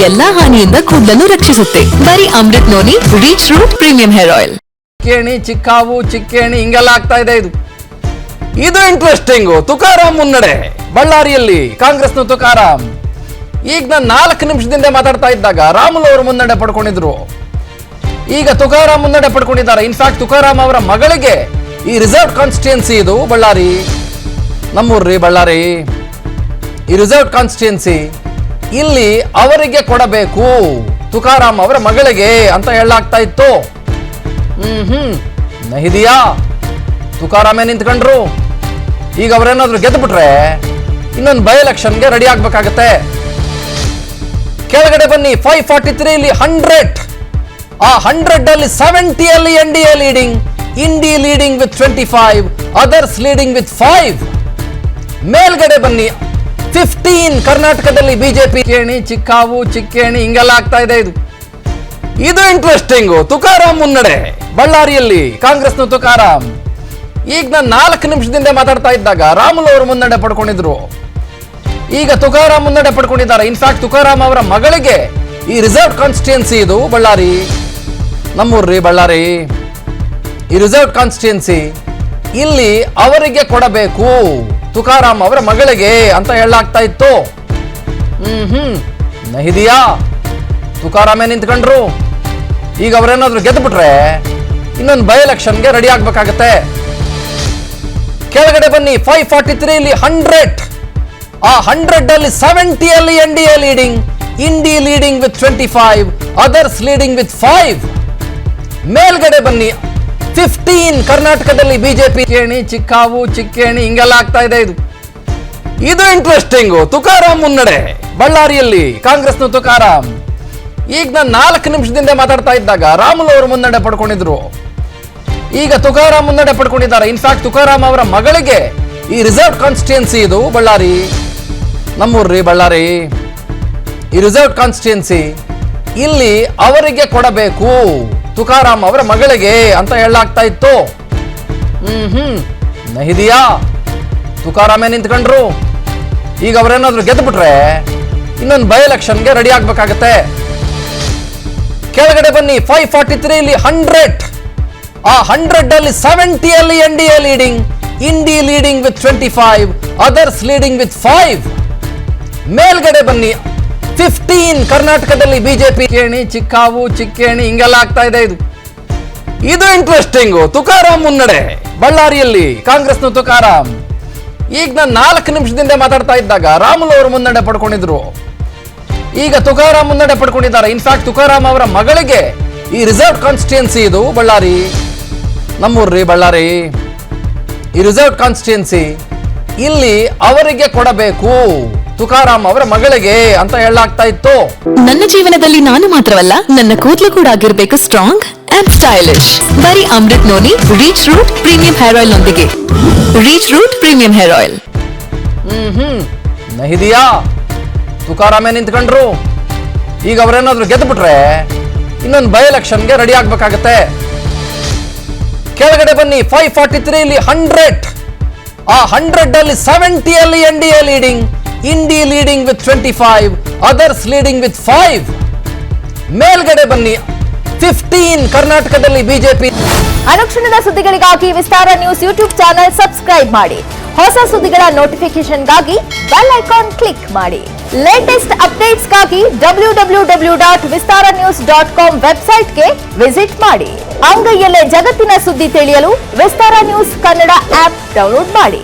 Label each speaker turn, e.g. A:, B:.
A: ಎಲ್ಲಾ ಹಾನಿಯಿಂದ ಕೂದಲನ್ನು ರಕ್ಷಿಸುತ್ತೆ. ಬರೀ Amrut noni reach root premium hair oil.
B: ಚಿಕ್ಕೇಣಿ ಚಿಕ್ಕಾವು ಚಿಕ್ಕೇಣಿ ಹಿಂಗೆಲ್ಲ ಆಗ್ತಾ ಇದೆ. ಇದು ಇಂಟ್ರೆಸ್ಟಿಂಗ್. ತುಕಾರಾಮ್ ಮುನ್ನಡೆ ಬಳ್ಳಾರಿಯಲ್ಲಿ ಕಾಂಗ್ರೆಸ್ನ ತುಕಾರಾಮ್. ಈಗ ನಾನು 4 ನಿಮಿಷದಿಂದ ಮಾತಾಡ್ತಾ ಇದ್ದಾಗ ರಾಮುಲು ಅವರು ಮುನ್ನಡೆ ಪಡ್ಕೊಂಡಿದ್ರು. ಈಗ ತುಕಾರಾಮ್ ಮುನ್ನಡೆ ಪಡ್ಕೊಂಡಿದ್ದಾರೆ. ಇನ್ಫ್ಯಾಕ್ಟ್ ತುಕಾರಾಮ್ ಅವರ ಮಗಳಿಗೆ ಈ ರಿಸರ್ವ್ ಕಾನ್ಸ್ಟಿಟ್ಯೂನ್ಸಿ ಇದು ಬಳ್ಳಾರಿ, ನಮ್ಮೂರ್ರಿ ಬಳ್ಳಾರಿ. ಈ ರಿಸರ್ವ್ ಕಾನ್ಸ್ಟಿಟ್ಯೂನ್ಸಿ ಇಲ್ಲಿ ಅವರಿಗೆ ಕೊಡಬೇಕು, ತುಕಾರಾಮ್ ಅವರ ಮಗಳಿಗೆ ಅಂತ ಹೇಳಲಾಗ್ತಾ ಇತ್ತು. ನಹಿದಿಯಾ ತುಕಾರಾಮೇ ನಿಂತ್ಕೊಂಡ್ರು. ಈಗ ಅವರೇನಾದ್ರೂ ಗೆದ್ದುಬಿಟ್ರೆ ಇನ್ನೊಂದು ಬೈ ಎಲೆಕ್ಷನ್ಗೆ ರೆಡಿ ಆಗ್ಬೇಕಾಗತ್ತೆ. ಕೆಳಗಡೆ ಬನ್ನಿ. 543 ಇಲ್ಲಿ 100, ಆ 100 ಅಲ್ಲಿ 70 ಅಲ್ಲಿ NDA leading, INDI leading with 25, others leading with 5. ಮೇಲ್ಗಡೆ ಬನ್ನಿ. 15 ಕರ್ನಾಟಕದಲ್ಲಿ ಬಿಜೆಪಿ. ಚಿಕ್ಕೇಣಿ ಚಿಕ್ಕಾವು ಚಿಕ್ಕೇಣಿ ಹಿಂಗೆಲ್ಲ ಆಗ್ತಾ ಇದೆ. ಇದು ಇಂಟ್ರೆಸ್ಟಿಂಗ್. ತುಕಾರಾಮ್ ಮುನ್ನಡೆ ಬಳ್ಳಾರಿಯಲ್ಲಿ ಕಾಂಗ್ರೆಸ್ನ ತುಕಾರಾಮ್. ಈಗ ನಾನು 4 ನಿಮಿಷದಿಂದ ಮಾತಾಡ್ತಾ ಇದ್ದಾಗ ರಾಮುಲು ಅವರು ಮುನ್ನಡೆ ಪಡ್ಕೊಂಡಿದ್ರು. ಈಗ ತುಕಾರಾಮ್ ಮುನ್ನಡೆ ಪಡ್ಕೊಂಡಿದ್ದಾರೆ. ಇನ್ಫ್ಯಾಕ್ಟ್ ತುಕಾರಾಮ್ ಅವರ ಮಗಳಿಗೆ ಈ ರಿಸರ್ವ್ ಕಾನ್ಸ್ಟಿಟ್ಯೂನ್ಸಿ ಇದು ಬಳ್ಳಾರಿ, ನಮ್ಮೂರ್ರಿ ಬಳ್ಳಾರಿ. ಈ ರಿಸರ್ವ್ ಕಾನ್ಸ್ಟಿಟ್ಯೂನ್ಸಿ ಇಲ್ಲಿ ಅವರಿಗೆ ಕೊಡಬೇಕು, ತುಕಾರಾಮ್ ಅವರ ಮಗಳಿಗೆ ಅಂತ ಹೇಳಲಾಗ್ತಾ ಇತ್ತು. ನಹಿದಿಯಾ ತುಕಾರಾಮೇ ನಿಂತ್ಕೊಂಡ್ರು. ಈಗ ಅವರೇನಾದ್ರೂ ಗೆದ್ದುಬಿಟ್ರೆ ಇನ್ನೊಂದು ಬೈ ಎಲೆಕ್ಷನ್ಗೆ ರೆಡಿ ಆಗ್ಬೇಕಾಗತ್ತೆ. ಕೆಳಗಡೆ ಬನ್ನಿ. 543 ಇಲ್ಲಿ 100, ಆ 100 ಅಲ್ಲಿ 70 ಅಲ್ಲಿ NDA leading, INDI leading with 25, others leading with 5. ಮೇಲ್ಗಡೆ ಬನ್ನಿ. 15 ಕರ್ನಾಟಕದಲ್ಲಿ ಬಿಜೆಪಿ. ಚಿಕ್ಕೇಣಿ ಚಿಕ್ಕಾವು ಚಿಕ್ಕೇಣಿ ಹಿಂಗೆಲ್ಲ ಆಗ್ತಾ ಇದೆ. ಇದು ಇಂಟ್ರೆಸ್ಟಿಂಗ್. ತುಕಾರಾಮ್ ಮುನ್ನಡೆ ಬಳ್ಳಾರಿಯಲ್ಲಿ ಕಾಂಗ್ರೆಸ್ನ ತುಕಾರಾಮ್. ಈಗ ನಾನು 4 ನಿಮಿಷದಿಂದ ಮಾತಾಡ್ತಾ ಇದ್ದಾಗ ರಾಮುಲು ಅವರು ಮುನ್ನಡೆ ಪಡ್ಕೊಂಡಿದ್ರು. ಈಗ ತುಕಾರಾಮ್ ಮುನ್ನಡೆ ಪಡ್ಕೊಂಡಿದ್ದಾರೆ. ಇನ್ಫ್ಯಾಕ್ಟ್ ತುಕಾರಾಮ್ ಅವರ ಮಗಳಿಗೆ ಈ ರಿಸರ್ವ್ ಕಾನ್ಸ್ಟಿಟ್ಯೂನ್ಸಿ ಇದು ಬಳ್ಳಾರಿ, ನಮ್ಮೂರ್ರಿ ಬಳ್ಳಾರಿ. ಈ ರಿಸರ್ವ್ ಕಾನ್ಸ್ಟಿಟ್ಯೂನ್ಸಿ ಇಲ್ಲಿ ಅವರಿಗೆ ಕೊಡಬೇಕು, ತುಕಾರಾಮ್ ಅವರ ಮಗಳಿಗೆ ಅಂತ ಹೇಳಲಾಗ್ತಾ ಇತ್ತು. ನಹಿದಿಯಾ ತುಕಾರಾಮೇ ನಿಂತ್ಕೊಂಡ್ರು. ಈಗ ಅವರೇನಾದ್ರೂ ಗೆದ್ದುಬಿಟ್ರೆ ಇನ್ನೊಂದು ಬೈ ಎಲೆಕ್ಷನ್ಗೆ ರೆಡಿ ಆಗ್ಬೇಕಾಗತ್ತೆ. ಕೆಳಗಡೆ ಬನ್ನಿ. 543 ಇಲ್ಲಿ 100, ಆ 100 ಅಲ್ಲಿ 70 ಅಲ್ಲಿ NDA leading, INDI leading with 25, others leading with 5. ಮೇಲ್ಗಡೆ ಬನ್ನಿ. 15 ಕರ್ನಾಟಕದಲ್ಲಿ ಬಿಜೆಪಿ. ಚಿಕ್ಕೇಣಿ ಚಿಕ್ಕಾವು ಚಿಕ್ಕೇಣಿ ಹಿಂಗೆಲ್ಲ ಆಗ್ತಾ ಇದೆ. ಇದು ಇಂಟ್ರೆಸ್ಟಿಂಗ್. ತುಕಾರಾಮ್ ಮುನ್ನಡೆ ಬಳ್ಳಾರಿಯಲ್ಲಿ ಕಾಂಗ್ರೆಸ್ನ ತುಕಾರಾಮ್. ಈಗ ನಾನು 4 ನಿಮಿಷದಿಂದ ಮಾತಾಡ್ತಾ ಇದ್ದಾಗ ರಾಮುಲು ಅವರು ಮುನ್ನಡೆ ಪಡ್ಕೊಂಡಿದ್ರು. ಈಗ ತುಕಾರಾಮ್ ಮುನ್ನಡೆ ಪಡ್ಕೊಂಡಿದ್ದಾರೆ. ಇನ್ಫ್ಯಾಕ್ಟ್ ತುಕಾರಾಮ್ ಅವರ ಮಗಳಿಗೆ ಈ ರಿಸರ್ವ್ ಕಾನ್ಸ್ಟಿಟ್ಯೂನ್ಸಿ ಇದು ಬಳ್ಳಾರಿ, ನಮ್ಮೂರ್ರಿ ಬಳ್ಳಾರಿ. ಈ ರಿಸರ್ವ್ ಕಾನ್ಸ್ಟಿಟ್ಯೂನ್ಸಿ ಇಲ್ಲಿ ಅವರಿಗೆ ಕೊಡಬೇಕು, ತುಕಾರಾಮ್ ಅವರ ಮಗಳಿಗೆ ಅಂತ ಹೇಳಲಾಗ್ತಾ ಇತ್ತು.
A: ನನ್ನ ಜೀವನದಲ್ಲಿ ನಾನು ಮಾತ್ರವಲ್ಲ, ನನ್ನ ಕೂದಲು ಕೂಡ ಆಗಿರ್ಬೇಕು ಸ್ಟ್ರಾಂಗ್ ಅಂಡ್ ಸ್ಟೈಲಿಶ್. ಬರೀ Amrut noni reach root premium hair ಆಯಿಲ್ ನೊಂದಿಗೆ. Reach root premium hair oil.
B: ನಹಿದಿಯಾ ತುಕಾರಾಮೇ ನಿಂತ್ಕೊಂಡ್ರು. ಈಗ ಅವರೇನಾದ್ರೂ ಗೆದ್ದುಬಿಟ್ರೆ ಇನ್ನೊಂದು ಬೈ ಎಲೆಕ್ಷನ್ಗೆ ರೆಡಿ ಆಗ್ಬೇಕಾಗತ್ತೆ. ಕೆಳಗಡೆ ಬನ್ನಿ. 543 ಇಲ್ಲಿ 100, ಆ 100 ಅಲ್ಲಿ 70 ಅಲ್ಲಿ NDA leading, INDI leading with 25, others leading with 5. ಮೇಲ್ಗಡೆ ಬನ್ನಿ. 15 ಕರ್ನಾಟಕದಲ್ಲಿ ಬಿಜೆಪಿ.
C: ಅನುಕ್ಷಣದ ಸುದ್ದಿಗಳಿಗಾಗಿ Vistara news YouTube channel subscribe ಮಾಡಿ. ಹೊಸ ಸುದ್ದಿಗಳ ನೋಟಿಫಿಕೇಶನ್ಗಾಗಿ ಬೆಲ್ ಐಕಾನ್ ಕ್ಲಿಕ್ ಮಾಡಿ. ಲೇಟೆಸ್ಟ್ ಅಪ್ಡೇಟ್ಸ್ಗಾಗಿ www.vistaranews.com ವೆಬ್ಸೈಟ್ಗೆ ವಿಸಿಟ್ ಮಾಡಿ. ಅಂಗೈಯಲ್ಲೇ ಜಗತ್ತಿನ ಸುದ್ದಿ ತಿಳಿಯಲು Vistara news Kannada app download ಮಾಡಿ.